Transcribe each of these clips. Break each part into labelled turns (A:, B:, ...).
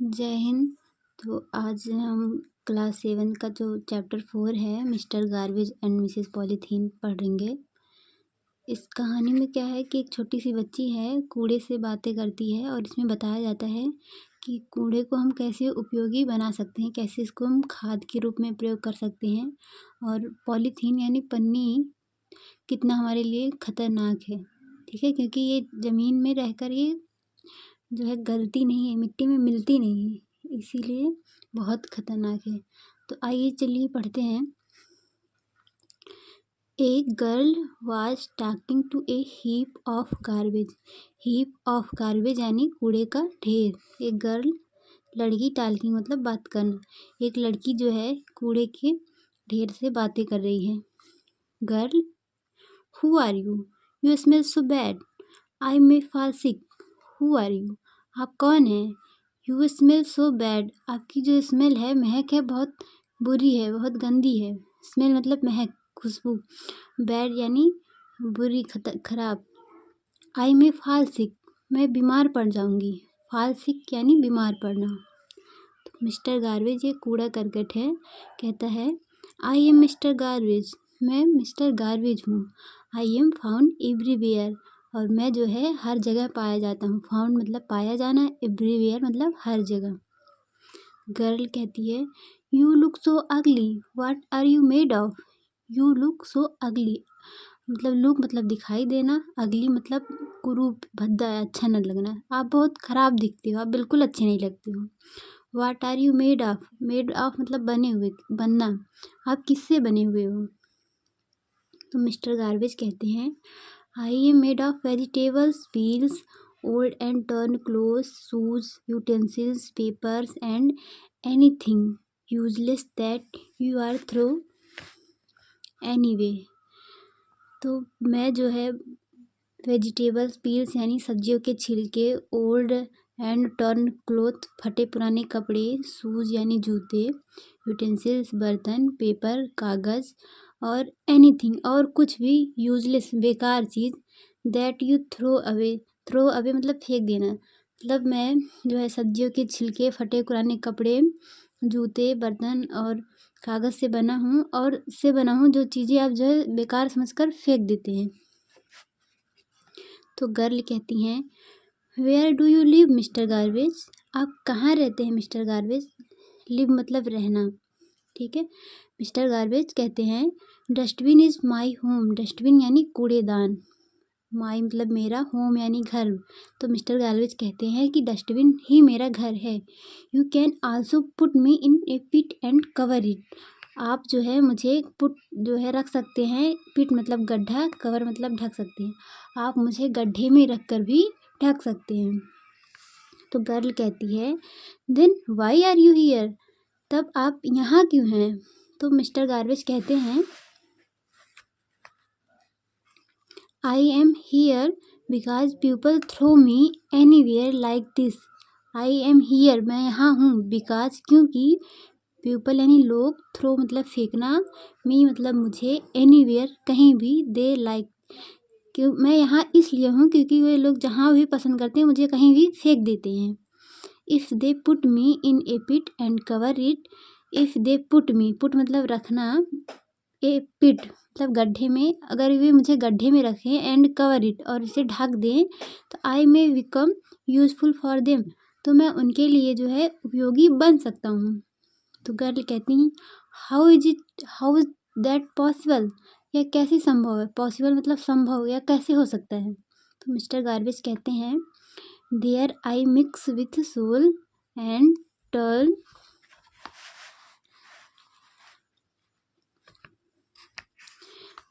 A: जय हिंद। तो आज हम क्लास 7 का जो चैप्टर 4 है mister garbage and Mrs polythene पढ़ेंगे। इस कहानी में क्या है कि एक छोटी सी बच्ची है, कूड़े से बातें करती है और इसमें बताया जाता है कि कूड़े को हम कैसे उपयोगी बना सकते हैं, कैसे इसको हम खाद के रूप में प्रयोग कर सकते हैं। और पॉलीथीन यानी पन्नी कितना हमारे लिए खतरनाक है, ठीक है, क्योंकि ये ज़मीन में रहकर ये जो है गलती नहीं है, मिट्टी में मिलती नहीं है, इसीलिए बहुत खतरनाक है। तो आइए चलिए पढ़ते हैं। A girl was talking to a heap of garbage. Heap of garbage यानी कूड़े का ढेर। एक गर्ल, लड़की, टॉकिंग मतलब बात करना। एक लड़की जो है कूड़े के ढेर से बातें कर रही है। Girl, who are you? You smell so bad, I may fall sick. Who are you? आप कौन हैं? यू स्मेल सो बैड, आपकी जो स्मेल है, महक है, बहुत बुरी है, बहुत गंदी है। स्मेल मतलब महक, खुशबू। बैड यानी बुरी, खराब। आई में फॉल सिक, मैं बीमार पड़ जाऊंगी। फॉल सिक यानी बीमार पड़ना। तो मिस्टर गार्बेज, ये कूड़ा करकट है, कहता है आई एम मिस्टर गार्बेज, मैं मिस्टर गार्बेज हूँ। आई एम फाउंड एवरीवेयर, और मैं जो है हर जगह पाया जाता हूँ। फाउंड मतलब पाया जाना, एवरीवेयर मतलब हर जगह। गर्ल कहती है you look so ugly, what are you made of? You look so ugly मतलब लुक मतलब दिखाई देना, अगली मतलब कुरूप, भद्दा, अच्छा न लगना। आप बहुत खराब दिखते हो, आप बिल्कुल अच्छे नहीं लगते हो। What are you made of? Made of मतलब बने हुए, बनना। आप किससे बने हुए हो? तो मिस्टर गार्बेज कहते हैं I am made of vegetables, peels, old and torn clothes, shoes, utensils, papers and anything useless that you are throw anyway. तो मैं जो है वेजिटेबल्स, पील्स यानी सब्जियों के छिलके, ओल्ड एंड टर्न क्लोथ फटे पुराने कपड़े, शूज़ यानी जूते, यूटेंसिल्स बर्तन, पेपर कागज़, और एनीथिंग और कुछ भी यूजलेस बेकार चीज़, that you throw away. Throw away मतलब फेंक देना। मतलब मैं जो है सब्जियों के छिलके, फटे पुराने कपड़े, जूते, बर्तन और कागज़ से बना हूँ, और इससे बना हूँ जो चीज़ें आप जो है बेकार समझकर फेंक देते हैं। तो गर्ल कहती हैं where do you live mister garbage? आप कहाँ रहते हैं मिस्टर गार्बेज? लिव मतलब रहना, ठीक है। मिस्टर गार्बेज कहते हैं dustbin is my home. Dustbin यानी कूड़ेदान, माई मतलब मेरा, होम यानी घर। तो मिस्टर गार्बेज कहते हैं कि डस्टबिन ही मेरा घर है। You can also put me in a pit and cover it. आप जो है मुझे पुट जो है रख सकते हैं, पिट मतलब गड्ढा, कवर मतलब ढक सकते हैं। आप मुझे गड्ढे में रख कर भी ढक सकते हैं। तो गर्ल कहती है then why are you here? तब आप यहाँ क्यों हैं? तो मिस्टर गार्बेज कहते हैं I am here because people throw me anywhere like this. I am here, मैं यहाँ हूँ, बिकॉज क्योंकि, पीपल यानी लोग, थ्रो मतलब फेंकना, मी मतलब मुझे, एनीवेयर कहीं भी, दे लाइक क्यों, मैं यहाँ इसलिए हूँ क्योंकि वे लोग जहाँ भी पसंद करते हैं मुझे कहीं भी फेंक देते हैं। If they put me in a pit and cover it. If they put me, put मतलब रखना, ए पिट मतलब गड्ढे में, अगर वे मुझे गड्ढे में रखें, एंड कवर इट और इसे ढक दें, तो I may become useful for them, तो मैं उनके लिए जो है उपयोगी बन सकता हूँ। तो गर्ल कहती हैं हाउ इज दैट पॉसिबल? यह कैसे संभव है? पॉसिबल मतलब संभव या कैसे हो सकता है? तो मिस्टर गार्बेज कहते हैं there I mix with soil and turn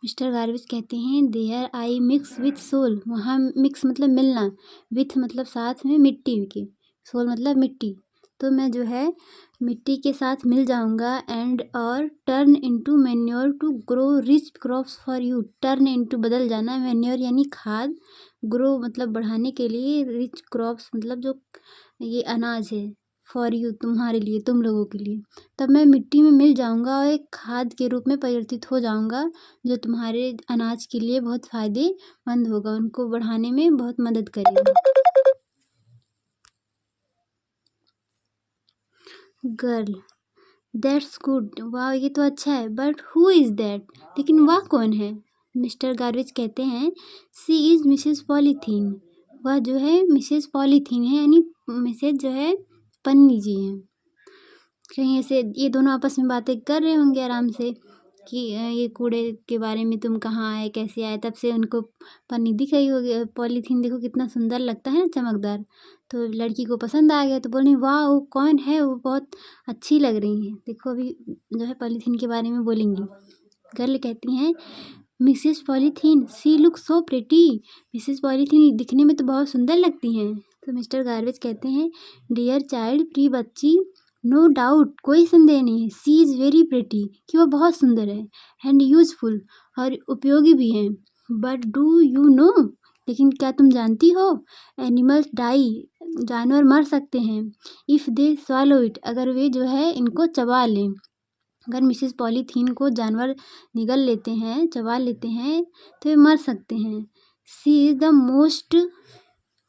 A: mister garbage कहते हैं there I mix with soil, वहाँ मिक्स मतलब मिलना, विथ मतलब साथ में, मिट्टी के, सोल मतलब मिट्टी। तो मैं जो है मिट्टी के साथ मिल जाऊंगा, एंड और turn into manure to grow rich crops for you. Turn into बदल जाना, मैन्योर यानी खाद, ग्रो मतलब बढ़ाने के लिए, रिच क्रॉप्स मतलब जो ये अनाज है, फॉर यू तुम्हारे लिए, तुम लोगों के लिए। तब मैं मिट्टी में मिल जाऊंगा और एक खाद के रूप में परिवर्तित हो जाऊंगा, जो तुम्हारे अनाज के लिए बहुत फायदेमंद होगा, उनको बढ़ाने में बहुत मदद करेगा। गर्ल, दैट्स गुड, वाह ये तो अच्छा है, बट हु इज़ दैट, लेकिन वह कौन है? मिस्टर गार्वेज कहते हैं, सी इज़ मिसेस पॉलीथीन, वह जो है मिसेस पॉलीथीन है, यानी मिसेस जो है पन्नी जी हैं। कहीं ऐसे ये दोनों आपस में बातें कर रहे होंगे आराम से कि ये कूड़े के बारे में, तुम कहाँ आए, कैसे आए, तब से उनको पन्नी दिख रही होगी। पॉलीथीन देखो कितना सुंदर लगता है ना, चमकदार। तो लड़की को पसंद आ गया, तो बोल रही वाह वो कौन है, वो बहुत अच्छी लग रही हैं। देखो अभी जो है पॉलीथीन के बारे में बोलेंगी। गर्ल कहती हैं, Mrs polythene she look so pretty, Mrs polythene दिखने में तो बहुत सुंदर लगती हैं। तो मिस्टर गार्वेज कहते हैं, डियर चाइल्ड, प्रिय बच्ची, नो डाउट, कोई संदेह नहीं है, सी इज़ वेरी प्रिटी, कि वह बहुत सुंदर है, एंड यूजफुल, और उपयोगी भी हैं। बट डू यू नो, लेकिन क्या तुम जानती हो, एनिमल्स डाई, जानवर मर सकते हैं, इफ़ दे swallow इट, अगर वे जो है इनको चबा लें। अगर मिसेस पॉलीथीन को जानवर निगल लेते हैं, चबा लेते हैं, तो वे मर सकते हैं। She is the most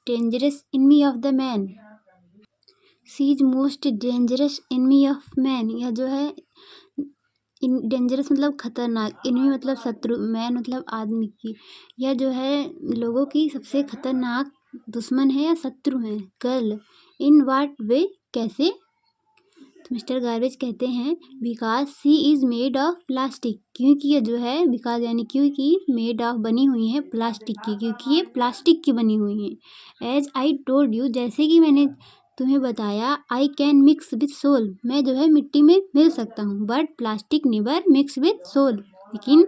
A: dangerous enemy of the man, she is most dangerous enemy of man, यह जो है डेंजरस मतलब खतरनाक, एनिमी मतलब शत्रु, मैन मतलब आदमी की, यह जो है लोगों की सबसे खतरनाक दुश्मन है या शत्रु है। गर्ल, इन वाट वे, कैसे? तो मिस्टर गार्वेज कहते हैं, because she is made of plastic, क्योंकि ये जो है बिकॉज यानी क्योंकि मेड ऑफ बनी हुई है प्लास्टिक की, क्योंकि ये प्लास्टिक की बनी हुई हैं। एज आई टोल्ड यू, जैसे कि मैंने तुम्हें बताया, I can mix with soil, मैं जो है मिट्टी में मिल सकता हूँ, but plastic never mix with soil, लेकिन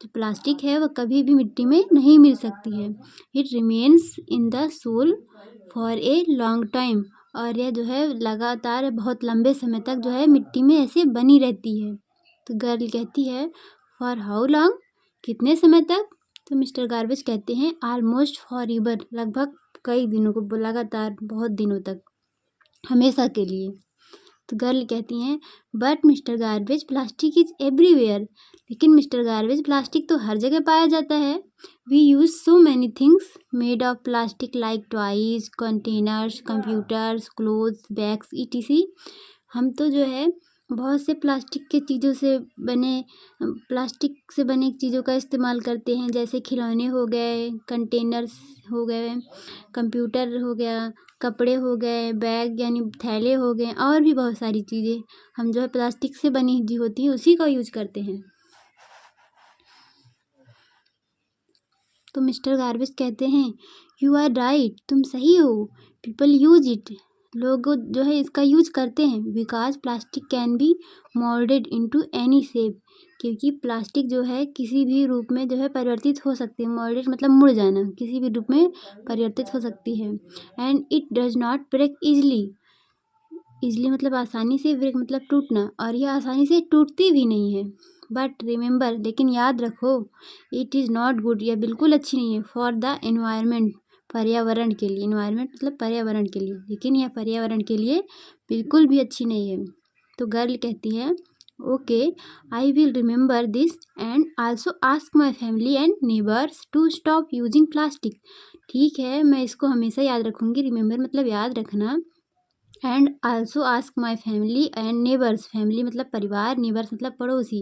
A: जो प्लास्टिक है वह कभी भी मिट्टी में नहीं मिल सकती है। It remains in the soil for a long time, और यह जो है लगातार बहुत लंबे समय तक जो है मिट्टी में ऐसे बनी रहती है। तो गर्ल कहती है, फॉर हाउ लॉन्ग, कितने समय तक? तो मिस्टर गार्वेज कहते हैं, ऑलमोस्ट फॉर एवर, लगभग कई दिनों को, लगातार बहुत दिनों तक, हमेशा के लिए। तो गर्ल कहती हैं, but mister garbage plastic is everywhere, लेकिन मिस्टर गार्वेज प्लास्टिक तो हर जगह पाया जाता है। We use so many things made of plastic like toys, containers, computers, clothes, bags, ETC, हम तो जो है बहुत से प्लास्टिक के चीज़ों से बने, प्लास्टिक से बने चीज़ों का इस्तेमाल करते हैं, जैसे खिलौने हो गए, कंटेनर्स हो गए, कंप्यूटर हो गया, कपड़े हो गए, बैग यानी थैले हो गए, और भी बहुत सारी चीज़ें हम जो है प्लास्टिक से बनी जी होती हैं उसी का यूज करते हैं। तो मिस्टर गार्वेज कहते हैं, यू आर राइट, तुम सही हो, पीपल यूज इट, लोग जो है इसका यूज करते हैं, because plastic can be moulded into any shape, क्योंकि प्लास्टिक जो है किसी भी रूप में जो है परिवर्तित हो सकती है। मोल्डेड मतलब मुड़ जाना, किसी भी रूप में परिवर्तित हो सकती है। And it does not break easily, easily मतलब आसानी से, ब्रेक मतलब टूटना, और यह आसानी से टूटती भी नहीं है। बट रिमेंबर, लेकिन याद रखो, इट इज़ नॉट गुड, यह बिल्कुल अच्छी नहीं है, फॉर द एनवायरनमेंट, पर्यावरण के लिए, एनवायरनमेंट मतलब पर्यावरण के लिए, लेकिन यह पर्यावरण के लिए बिल्कुल भी अच्छी नहीं है। तो गर्ल कहती है, okay, I will remember this and also ask my family and neighbours to stop using plastic, ठीक है मैं इसको हमेशा याद रखूँगी, रिमेंबर मतलब याद रखना, and also ask my family and neighbours, family मतलब परिवार, नेबर्स मतलब पड़ोसी,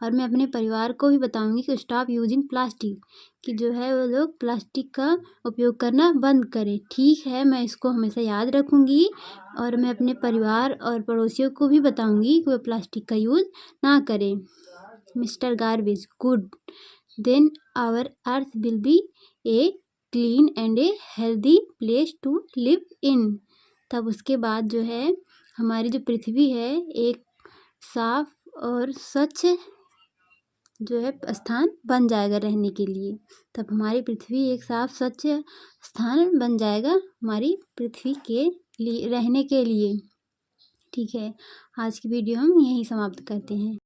A: और मैं अपने परिवार को भी बताऊंगी कि स्टॉप यूजिंग प्लास्टिक, कि जो है वो लोग प्लास्टिक का उपयोग करना बंद करें। ठीक है मैं इसको हमेशा याद रखूंगी, और मैं अपने परिवार और पड़ोसियों को भी बताऊंगी कि वो प्लास्टिक का यूज़ ना करें। Mister garbage, good, then our earth will be a clean and a healthy place to live in, तब उसके बाद जो है हमारी जो पृथ्वी है एक साफ और स्वच्छ जो है स्थान बन जाएगा रहने के लिए, तब हमारी पृथ्वी एक साफ स्वच्छ स्थान बन जाएगा हमारी पृथ्वी के लिए, रहने के लिए। ठीक है, आज की वीडियो हम यहीं समाप्त करते हैं।